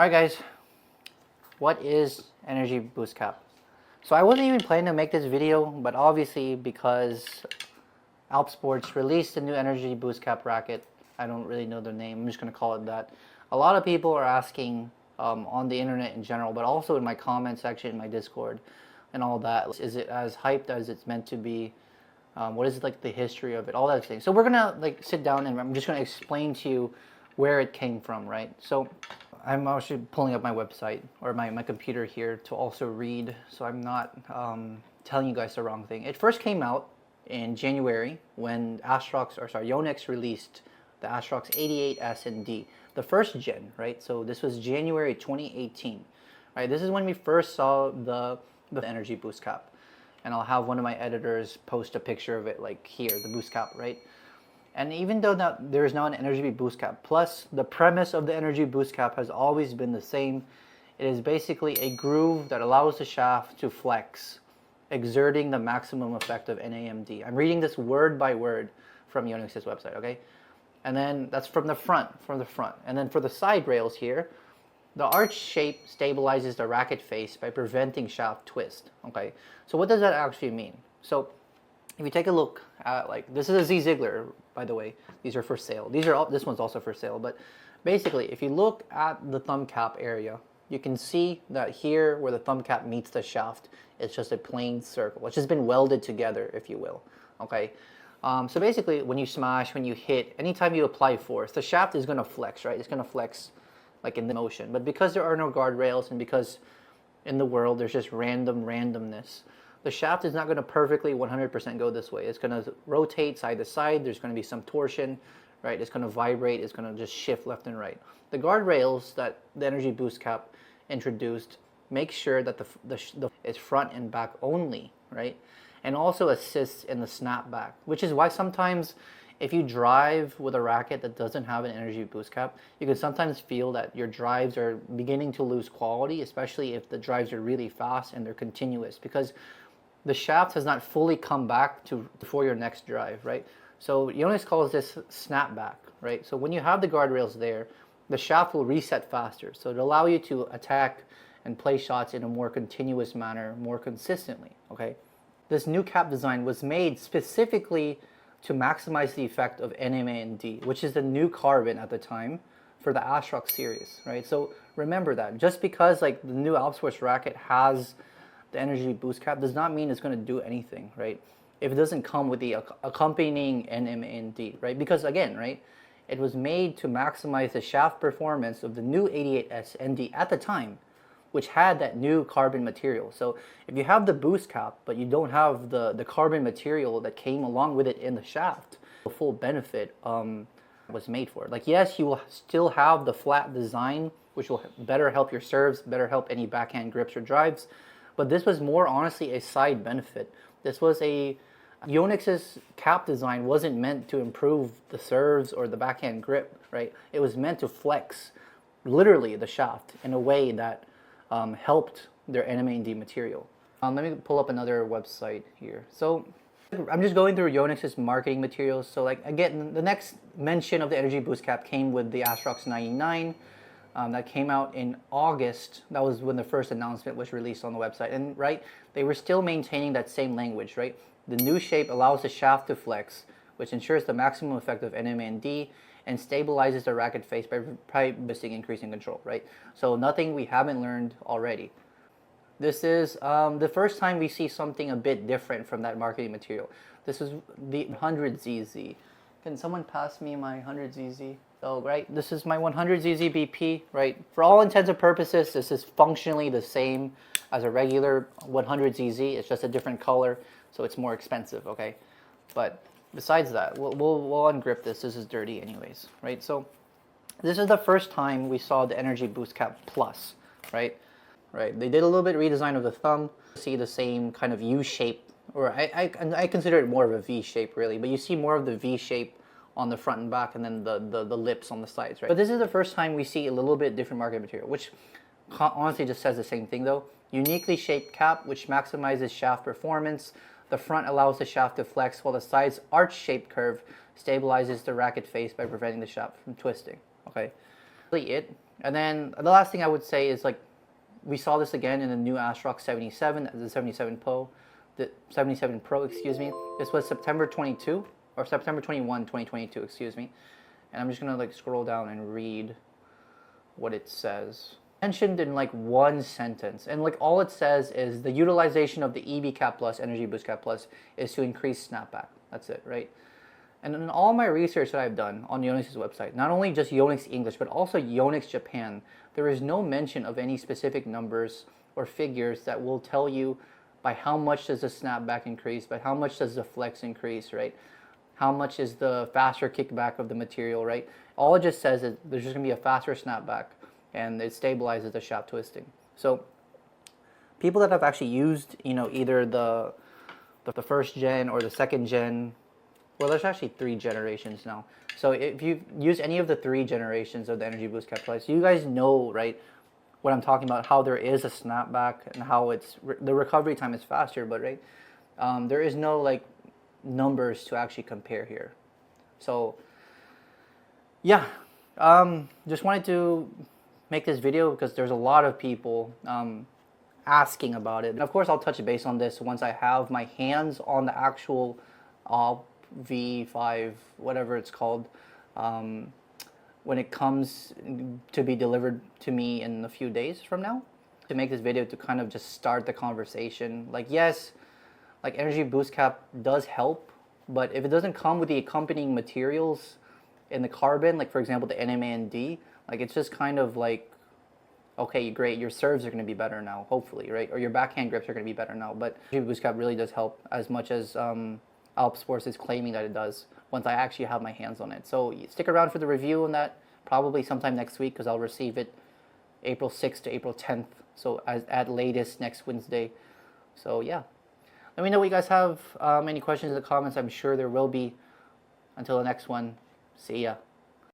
Alright guys, what is energy boost cap? So I wasn't even planning to make this video, but obviously because Alp Sports released a new energy boost cap racket, I don't really know the name, I'm just going to call it that. A lot of people are asking on the internet in general, but also in my comment section, in my Discord and all that, is it as hyped as it's meant to be? What is like the history of it, all that thing. So we're gonna like sit down and I'm just gonna explain to you where it came from, right? So I'm actually pulling up my website or my computer here to also read, so I'm not telling you guys the wrong thing. It first came out in January when Yonex released the Astrox 88S and D, the first gen, right? So this was January 2018, right? This is when we first saw the energy boost cap. And I'll have one of my editors post a picture of it like here, the boost cap, right? And even though there is now an energy boost cap, plus the premise of the energy boost cap has always been the same. It is basically a groove that allows the shaft to flex, exerting the maximum effect of NAMD. I'm reading this word by word from Yonex's website, okay? And then that's from the front. And then for the side rails here, the arch shape stabilizes the racket face by preventing shaft twist. Okay, so what does that actually mean? So if you take a look at, like, this is a Z Ziegler, by the way. These are for sale. This one's also for sale. But basically, if you look at the thumb cap area, you can see that here where the thumb cap meets the shaft, it's just a plain circle. It's just been welded together, if you will. Okay. So basically, when you smash, when you hit, anytime you apply force, the shaft is going to flex, right? It's going to flex like in the motion. But because there are no guardrails and because in the world there's just randomness, the shaft is not going to perfectly 100% go this way. It's going to rotate side to side. There's going to be some torsion, right? It's going to vibrate. It's going to just shift left and right. The guardrails that the energy boost cap introduced make sure that it's front and back only, right? And also assists in the snapback, which is why sometimes if you drive with a racket that doesn't have an energy boost cap, you can sometimes feel that your drives are beginning to lose quality, especially if the drives are really fast and they're continuous, because the shaft has not fully come back for your next drive, right? So Yonex calls this snapback, right? So when you have the guardrails there, the shaft will reset faster. So it'll allow you to attack and play shots in a more continuous manner, more consistently, okay? This new cap design was made specifically to maximize the effect of NAMD, which is the new carbon at the time for the Astrox series, right? So remember that. Just because like the new Alp Sports racket has the energy boost cap does not mean it's going to do anything, right? If it doesn't come with the accompanying NAMD, right? Because again, right, it was made to maximize the shaft performance of the new 88S ND at the time, which had that new carbon material. So if you have the boost cap, but you don't have the carbon material that came along with it in the shaft, the full benefit was made for it. Like, yes, you will still have the flat design, which will better help your serves, better help any backhand grips or drives, but this was more honestly a side benefit. This was Yonex's cap design wasn't meant to improve the serves or the backhand grip, right? It was meant to flex, literally, the shaft in a way that helped their NAMD material. Let me pull up another website here. So I'm just going through Yonex's marketing materials. So like again, the next mention of the energy boost cap came with the Astrox 99 that came out in August. That was when the first announcement was released on the website. And right, they were still maintaining that same language, right? The new shape allows the shaft to flex, which ensures the maximum effect of NAMD and stabilizes the racket face by boosting increasing control, right? So nothing we haven't learned already. This is the first time we see something a bit different from that marketing material. This is the 100ZZ. Can someone pass me my 100ZZ? So, right, this is my 100ZZ BP, right? For all intents and purposes, this is functionally the same as a regular 100ZZ. It's just a different color, so it's more expensive, okay? But besides that, we'll ungrip this. This is dirty anyways, right? So this is the first time we saw the energy boost cap plus, right? Right. They did a little bit of redesign of the thumb. See the same kind of U shape, or I consider it more of a V shape really, but you see more of the V shape on the front and back, and then the lips on the sides, right? But this is the first time we see a little bit different market material, which honestly just says the same thing though. Uniquely shaped cap, which maximizes shaft performance. The front allows the shaft to flex, while the side's arch-shaped curve stabilizes the racket face by preventing the shaft from twisting. Okay, really it. And then the last thing I would say is, like, we saw this again in the new ASRock 77, the 77 Pro, the 77 Pro, excuse me. This was September 22 or September 21, 2022, excuse me. And I'm just gonna like scroll down and read what it says. Mentioned in like one sentence, and like all it says is the utilization of the EB Cap Plus, Energy Boost Cap Plus, is to increase snapback. That's it, right? And in all my research that I've done on Yonex website, not only just Yonex English, but also Yonex Japan, there is no mention of any specific numbers or figures that will tell you by how much does the snapback increase, by how much does the flex increase, right? How much is the faster kickback of the material, right? All it just says is there's just gonna be a faster snapback and it stabilizes the shaft twisting. So people that have actually used, you know, either the first gen or the second gen, well, there's actually 3 generations now. So if you use any of the 3 generations of the Energy Boost Cap Plus, you guys know, right, what I'm talking about, how there is a snapback and how it's the recovery time is faster, but right, there is no like numbers to actually compare here. So yeah, just wanted to make this video because there's a lot of people asking about it. And of course, I'll touch base on this once I have my hands on the actual V5, whatever it's called, when it comes to be delivered to me in a few days from now. To make this video to kind of just start the conversation. Like, yes, like Energy Boost Cap does help, but if it doesn't come with the accompanying materials in the carbon, like for example the NMAND, like it's just kind of like, okay, great, your serves are going to be better now, hopefully, right? Or your backhand grips are going to be better now. But Energy Boost Cap really does help as much as Alp Sports is claiming that it does once I actually have my hands on it. So stick around for the review on that, probably sometime next week, because I'll receive it April 6th to April 10th. So at latest next Wednesday. So yeah. Let me know what you guys have. Any questions in the comments. I'm sure there will be. Until the next one, see ya.